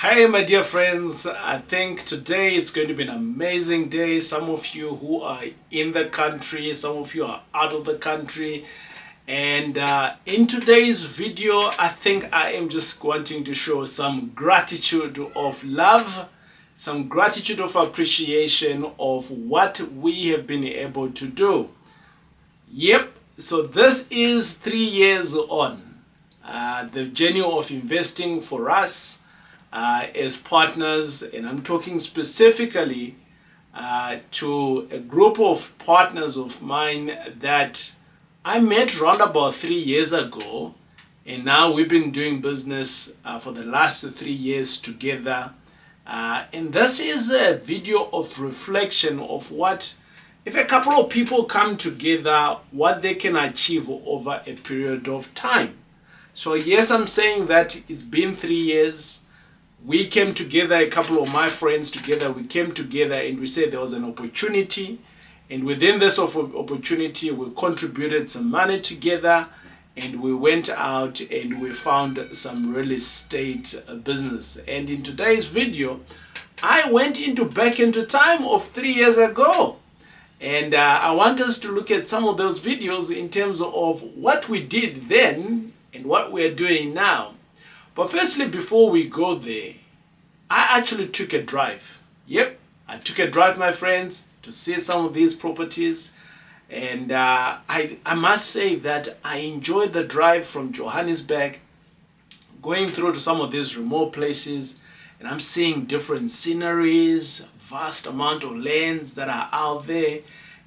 Hi my dear friends, I think today it's going to be an amazing day. Some of you who are in the country, some of you are out of the country. And in today's video, I think I am just wanting to show some gratitude of love, some gratitude of appreciation of what we have been able to do. Yep, so this is 3 years on. The journey of investing for us as partners, and I'm talking specifically to a group of partners of mine that I met around about 3 years ago, and now we've been doing business for the last 3 years together. And this is a video of reflection of what, if a couple of people come together, what they can achieve over a period of time. So yes, I'm saying that it's been 3 years. We came together, a couple of my friends together, we came together and we said there was an opportunity. And within this opportunity, we contributed some money together and we went out and we found some real estate business. And in today's video, I went back into time of 3 years ago. And I want us to look at some of those videos in terms of what we did then and what we're doing now. But firstly, before we go there, I actually took a drive. Yep, I took a drive, my friends, to see some of these properties. And I must say that I enjoyed the drive from Johannesburg, going through to some of these remote places, and I'm seeing different sceneries, vast amount of lands that are out there.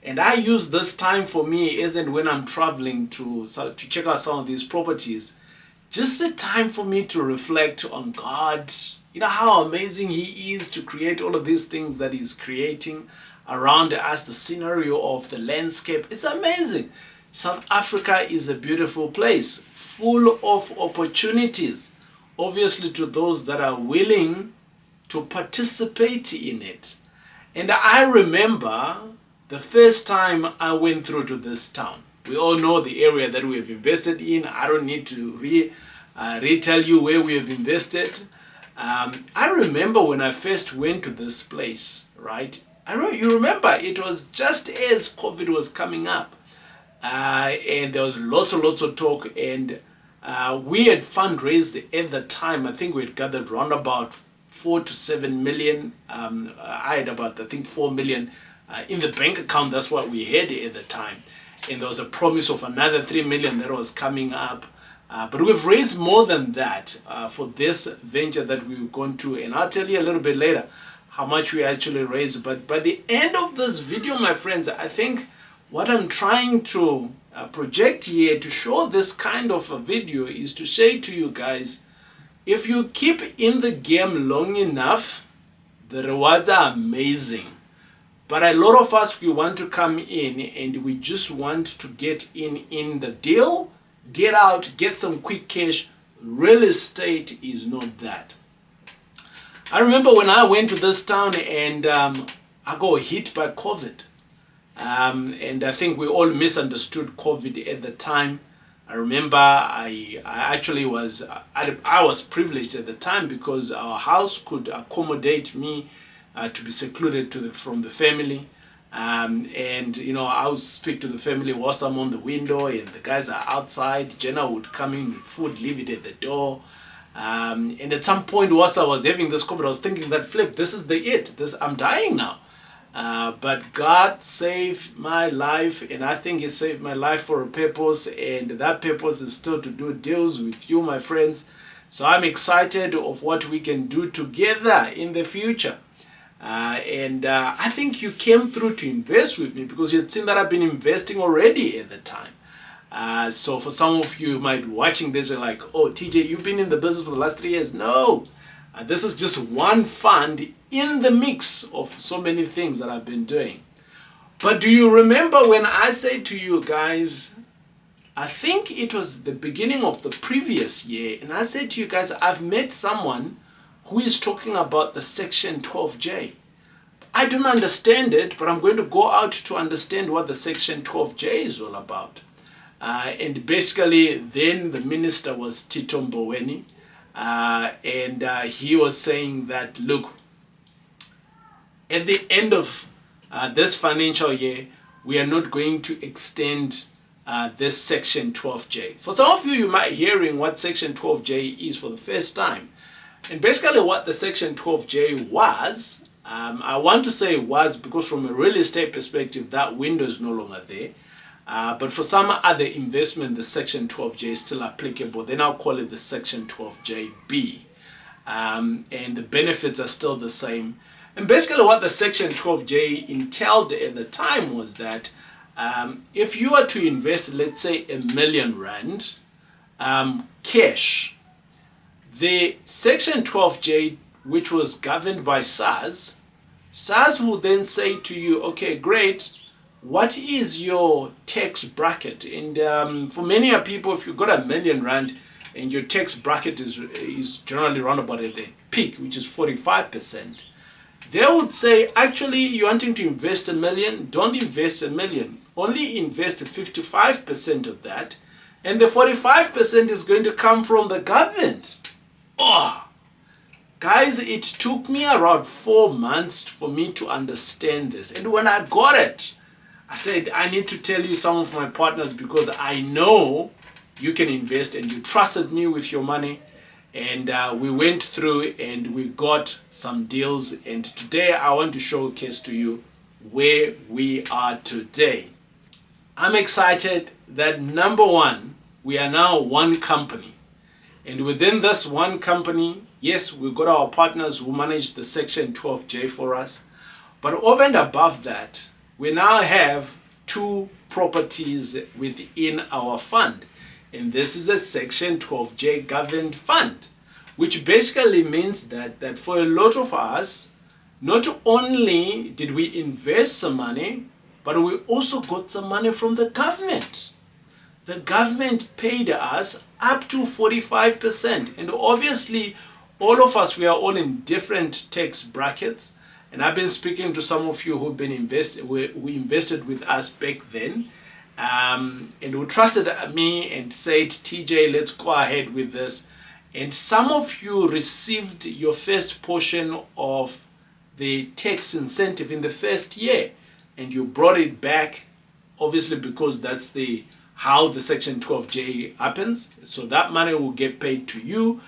And I use this time for me, isn't when I'm traveling to check out some of these properties, just a time for me to reflect on God. You know how amazing He is to create all of these things that He's creating around us, the scenario of the landscape. It's amazing. South Africa is a beautiful place, full of opportunities, obviously to those that are willing to participate in it. And I remember the first time I went through to this town. We all know the area that we have invested in. I don't need to retell you where we have invested. I remember when I first went to this place, right? You remember it was just as COVID was coming up. And there was lots of talk, and we had fundraised at the time. I think we had gathered around about 4 to 7 million. I had about, I think, 4 million in the bank account. That's what we had at the time. And there was a promise of another 3 million that was coming up. But we've raised more than that for this venture that we've gone to. And I'll tell you a little bit later how much we actually raised. But by the end of this video, my friends, I think what I'm trying to project here to show this kind of a video is to say to you guys, if you keep in the game long enough, the rewards are amazing. But a lot of us, we want to come in and we just want to get in the deal, get out, get some quick cash. Real estate is not that. I remember when I went to this town and I got hit by COVID. And I think we all misunderstood COVID at the time. I remember I actually was privileged at the time because our house could accommodate me to be secluded from the family. And you know, I would speak to the family whilst I'm on the window and the guys are outside. Jenna would come in with food, leave it at the door. And at some point whilst I was having this COVID, I was thinking that, flip, this is I'm dying now. But God saved my life, and I think He saved my life for a purpose, and that purpose is still to do deals with you, my friends. So I'm excited of what we can do together in the future. And I think you came through to invest with me because you'd seen that I've been investing already at the time. So for some of you who might be watching this, you're like, oh, TJ, you've been in the business for the last 3 years. No, this is just one fund in the mix of so many things that I've been doing. But do you remember when I said to you guys, I think it was the beginning of the previous year, and I said to you guys, I've met someone who is talking about the Section 12J. I don't understand it, but I'm going to go out to understand what the Section 12J is all about. And basically, then the minister was Tito Mboweni. and he was saying that, look, at the end of this financial year, we are not going to extend this Section 12J. For some of you, you might be hearing what Section 12J is for the first time. And basically what the Section 12J was, I want to say was because from a real estate perspective, that window is no longer there. But for some other investment, the Section 12J is still applicable. They now call it the Section 12JB. And the benefits are still the same. And basically what the Section 12J entailed at the time was that if you are to invest, let's say, R1 million cash, the Section 12J, which was governed by SARS will then say to you, okay, great, what is your tax bracket? And for many people, if you've got R1 million and your tax bracket is generally around about at the peak, which is 45%, they would say, actually, you're wanting to invest $1 million, don't invest $1 million. Only invest 55% of that, and the 45% is going to come from the government. Oh, guys, it took me around 4 months for me to understand this. And when I got it, I said, I need to tell you some of my partners because I know you can invest and you trusted me with your money. And we went through and we got some deals. And today I want to showcase to you where we are today. I'm excited that number one, we are now one company. And within this one company, yes, we've got our partners who manage the Section 12J for us. But over and above that, we now have 2 properties within our fund. And this is a Section 12J governed fund, which basically means that for a lot of us, not only did we invest some money, but we also got some money from the government. The government paid us up to 45%. And obviously, all of us, we are all in different tax brackets. And I've been speaking to some of you who've been who invested with us back then. And who trusted me and said, TJ, let's go ahead with this. And some of you received your first portion of the tax incentive in the first year. And you brought it back, obviously, because that's how the Section 12J happens. So that money will get paid to you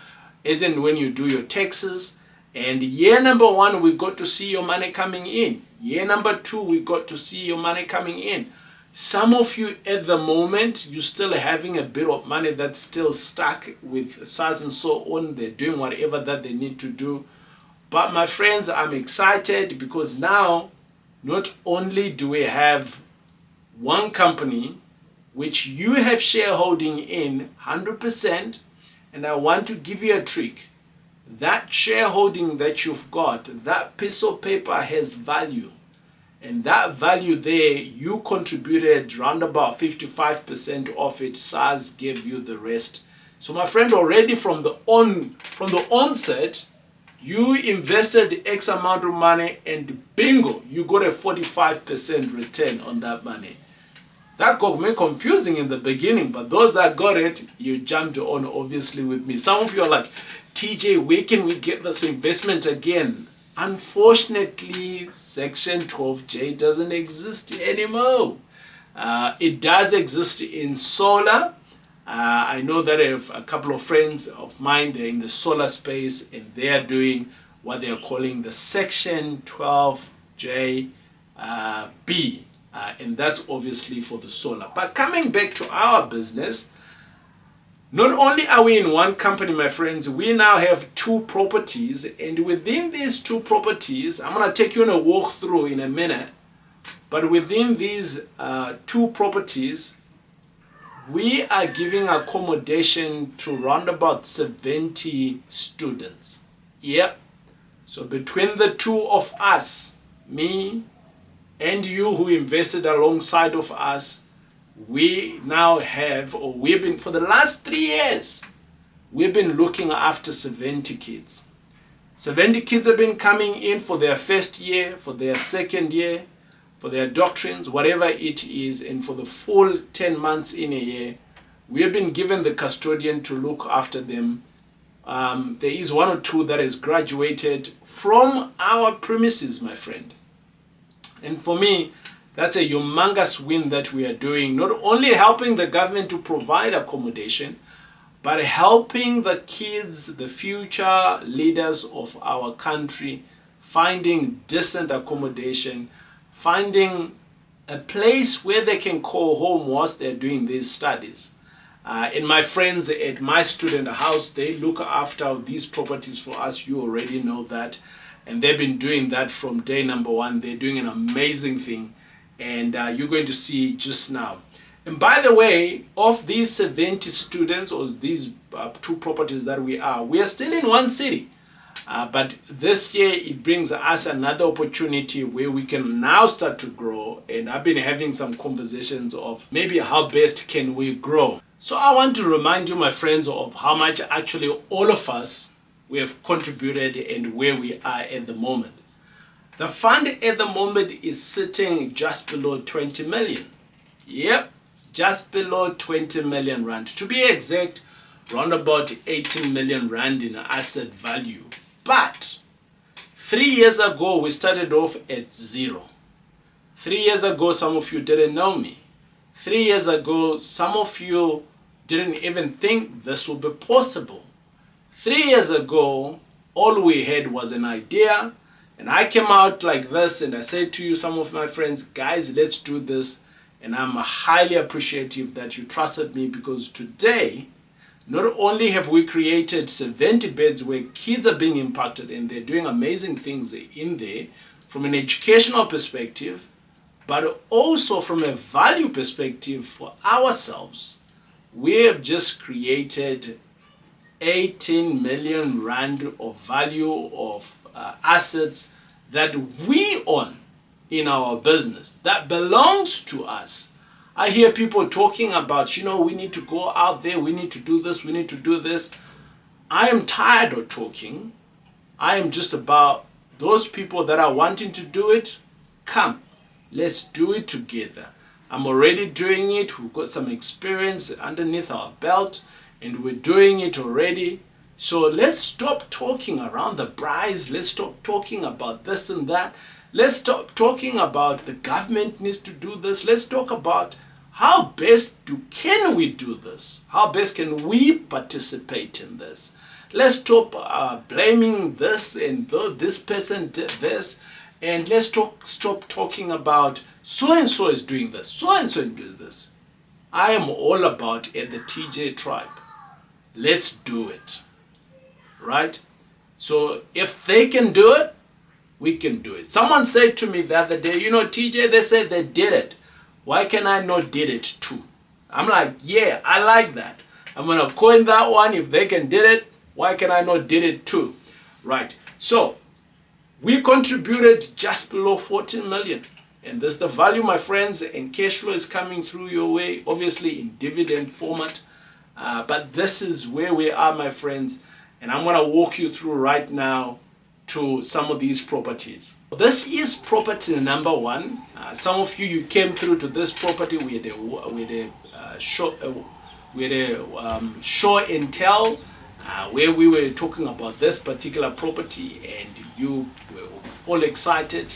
as and when you do your taxes. And year number 1, we got to see your money coming in. Year number 2, we got to see your money coming in. Some of you at the moment, you're still having a bit of money that's still stuck with SARS and so on. They're doing whatever that they need to do. But my friends, I'm excited because now, not only do we have one company, which you have shareholding in 100%, and I want to give you a trick. That shareholding that you've got, that piece of paper has value. And that value there, you contributed around about 55% of it. SARS gave you the rest. So my friend, already from the onset, you invested X amount of money and bingo, you got a 45% return on that money. That got me confusing in the beginning, but those that got it, you jumped on obviously with me. Some of you are like, TJ, where can we get this investment again? Unfortunately, Section 12J doesn't exist anymore. It does exist in solar. I know that I have a couple of friends of mine, they're in the solar space and they're doing what they're calling the Section 12JB. And that's obviously for the solar. But coming back to our business, not only are we in one company, my friends, we now have 2 properties. And within these 2 properties, I'm going to take you on a walkthrough in a minute. But within these 2 properties, we are giving accommodation to around about 70 students. Yep. So between the 2 of us, me and you who invested alongside of us, we now have, or we've been, for the last 3 years, we've been looking after 70 kids. 70 kids have been coming in for their first year, for their second year, for their doctrines, whatever it is, and for the full 10 months in a year, we have been given the custodian to look after them there is one or two that has graduated from our premises, my friend. And for me, that's a humongous win that we are doing, not only helping the government to provide accommodation, but helping the kids, the future leaders of our country, finding decent accommodation, finding a place where they can call home whilst they're doing these studies. And my friends at my student house, they look after these properties for us. You already know that. And they've been doing that from day number one. They're doing an amazing thing. And you're going to see just now. And by the way, of these 70 students or these two properties that we are still in one city. But this year, it brings us another opportunity where we can now start to grow. And I've been having some conversations of maybe how best can we grow. So I want to remind you, my friends, of how much actually all of us, we have contributed and where we are at the moment. The fund at the moment is sitting just below 20 million. Yep, just below 20 million rand. To be exact, around about 18 million rand in asset value. But 3 years ago, we started off at zero. 3 years ago, some of you didn't know me. 3 years ago, some of you didn't even think this would be possible. 3 years ago, all we had was an idea, and I came out like this and I said to you, some of my friends, guys, let's do this. And I'm highly appreciative that you trusted me, because today, not only have we created 70 beds where kids are being impacted and they're doing amazing things in there from an educational perspective, but also from a value perspective for ourselves. We have just created 18 million rand of value of assets that we own in our business, that belongs to us. I hear people talking about, we need to go out there, we need to do this, we need to do this. I am tired of talking. I am just about those people that are wanting to do it. Come, let's do it together. I'm already doing it. We've got some experience underneath our belt and we're doing it already. So let's stop talking around the braais. Let's stop talking about this and that. Let's stop talking about the government needs to do this. Let's talk about how best can we do this? How best can we participate in this? Let's stop blaming this and this person did this. And let's stop talking about so-and-so is doing this, so-and-so is doing this. I am all about at the TJ tribe. Let's do it. Right? So if they can do it, we can do it. Someone said to me the other day, TJ, they said they did it. Why can I not did it too? I'm like, yeah, I like that. I'm going to coin that one. If they can did it, why can I not did it too? Right. So we contributed just below 14 million. And that's the value, my friends, and cash flow is coming through your way, obviously in dividend format. But this is where we are, my friends. And I'm going to walk you through right now to some of these properties. This is property number one. Some of you came through to this property. We had a show and tell where we were talking about this particular property, and you were all excited.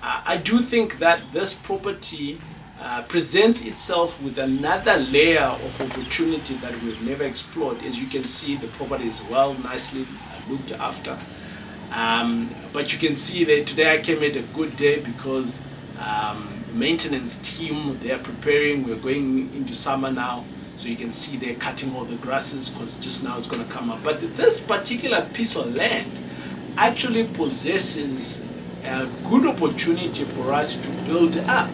I do think that this property presents itself with another layer of opportunity that we've never explored. As you can see, the property is well, nicely looked after. But you can see that today I came at a good day because the maintenance team, they are preparing. We're going into summer now. So you can see they're cutting all the grasses because just now it's going to come up. But this particular piece of land actually possesses a good opportunity for us to build up.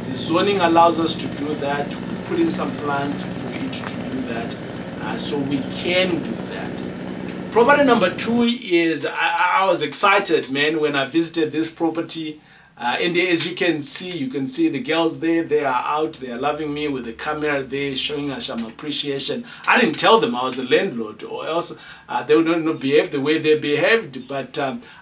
The zoning allows us to do that. We put in some plans for it to do that. So we can do that. Property number two is, I was excited, man, when I visited this property. And as you can see the girls there, they are out, they are loving me with the camera there, showing us some appreciation. I didn't tell them I was the landlord, or else they would not behave the way they behaved, but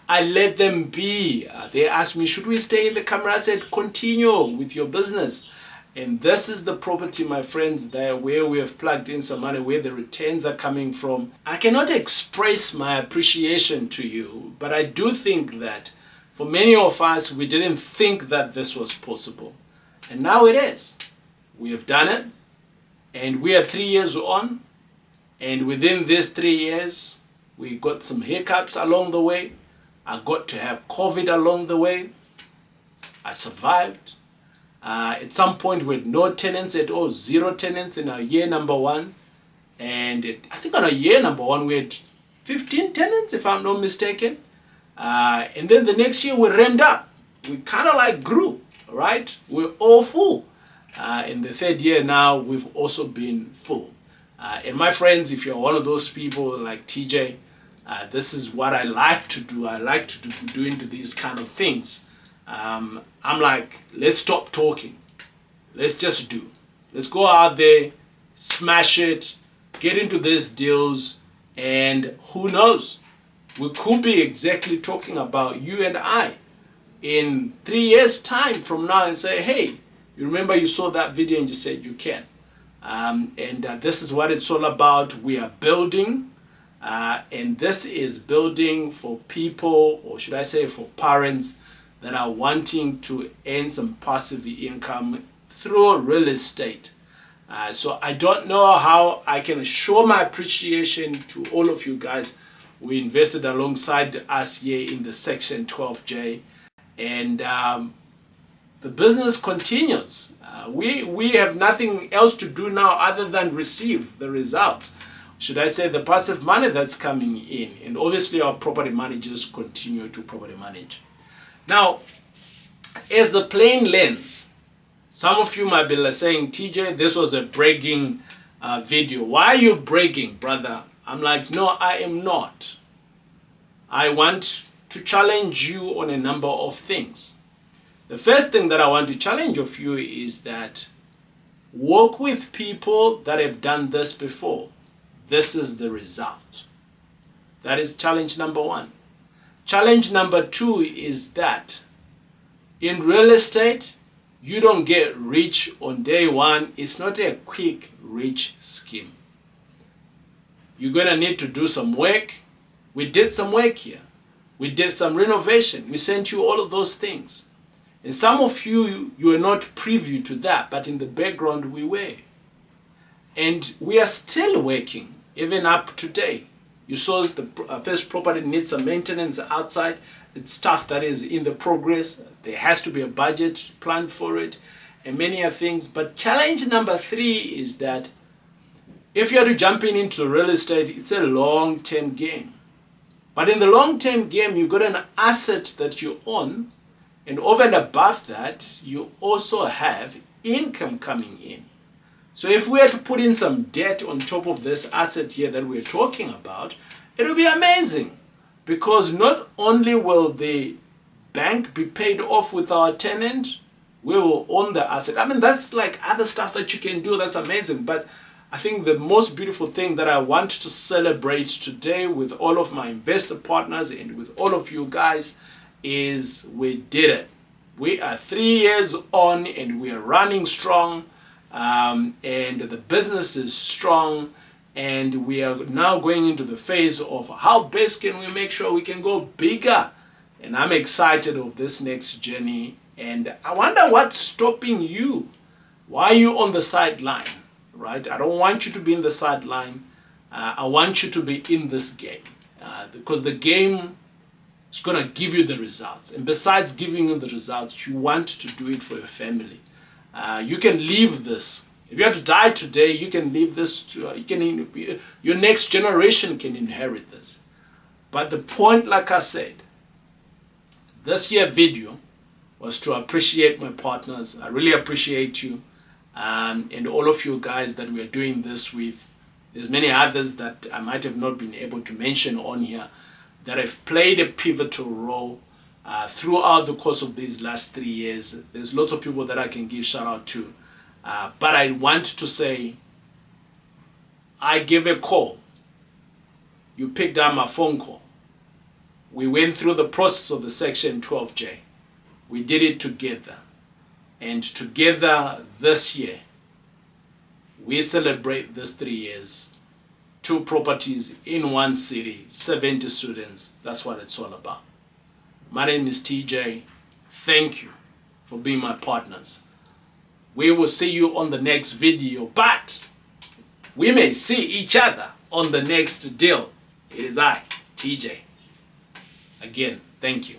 I let them be. They asked me, should we stay in the camera? I said, continue with your business. And this is the property, my friends, there where we have plugged in some money, where the returns are coming from. I cannot express my appreciation to you, but I do think that for many of us, we didn't think that this was possible. And now it is. We have done it, and we are 3 years on. And within these 3 years, we got some hiccups along the way. I got to have COVID along the way. I survived. At some point, we had no tenants at all, 0 tenants in our year number 1. And I think on our year number 1, we had 15 tenants, if I'm not mistaken. And then the next year, we ramped up. We kind of like grew, right? We're all full. In the 3rd year now, we've also been full. And my friends, if you're one of those people like TJ, this is what I like to do. I like to do into these kind of things. I'm like, let's stop talking. Let's just do. Let's go out there, smash it, get into these deals, and who knows? We could be exactly talking about you and I in 3 years' time from now and say, hey, you remember you saw that video and you said you can. This is what it's all about. We are building, and this is building for people, or should I say for parents, that are wanting to earn some passive income through real estate. So I don't know how I can show my appreciation to all of you guys who invested alongside us here in the Section 12J. And the business continues. We have nothing else to do now other than receive the results. Should I say the passive money that's coming in. And obviously our property managers continue to property manage. Now, as the plane lands, some of you might be saying, TJ, this was a bragging video. Why are you bragging, brother? I'm like, no, I am not. I want to challenge you on a number of things. The first thing that I want to challenge of you is that work with people that have done this before. This is the result. That is challenge number 1. Challenge number 2 is that in real estate, you don't get rich on day 1. It's not a quick rich scheme. You're going to need to do some work. We did some work here. We did some renovation. We sent you all of those things. And some of you were not privy to that, but in the background we were. And we are still working, even up today. You saw the first property needs some maintenance outside. It's stuff that is in the progress. There has to be a budget planned for it and many other things. But challenge number 3 is that if you are to jump into real estate, it's a long-term game. But in the long-term game, you've got an asset that you own. And over and above that, you also have income coming in. So if we had to put in some debt on top of this asset here that we're talking about, it will be amazing. Because not only will the bank be paid off with our tenant, we will own the asset. I mean, that's like other stuff that you can do. That's amazing. But I think the most beautiful thing that I want to celebrate today with all of my investor partners and with all of you guys is we did it. We are 3 years on and we are running strong. And the business is strong, and we are now going into the phase of how best can we make sure we can go bigger. And I'm excited of this next journey, and I wonder what's stopping you. Why are you on the sideline, right? I don't want you to be in the sideline. I want you to be in this game, because the game is going to give you the results. And besides giving you the results, you want to do it for your family. You can leave this. If you have to die today, you can leave this to, your next generation can inherit this. But the point, like I said, this year video was to appreciate my partners. I really appreciate you, and all of you guys that we are doing this with. There's many others that I might have not been able to mention on here that have played a pivotal role throughout the course of these last 3 years. There's lots of people that I can give shout out to. But I want to say, I gave a call. You picked up my phone call. We went through the process of the Section 12J. We did it together. And together this year, we celebrate these 3 years. 2 properties in 1 city, 70 students. That's what it's all about. My name is TJ. Thank you for being my partners. We will see you on the next video, but we may see each other on the next deal. It is I, TJ. Again, thank you.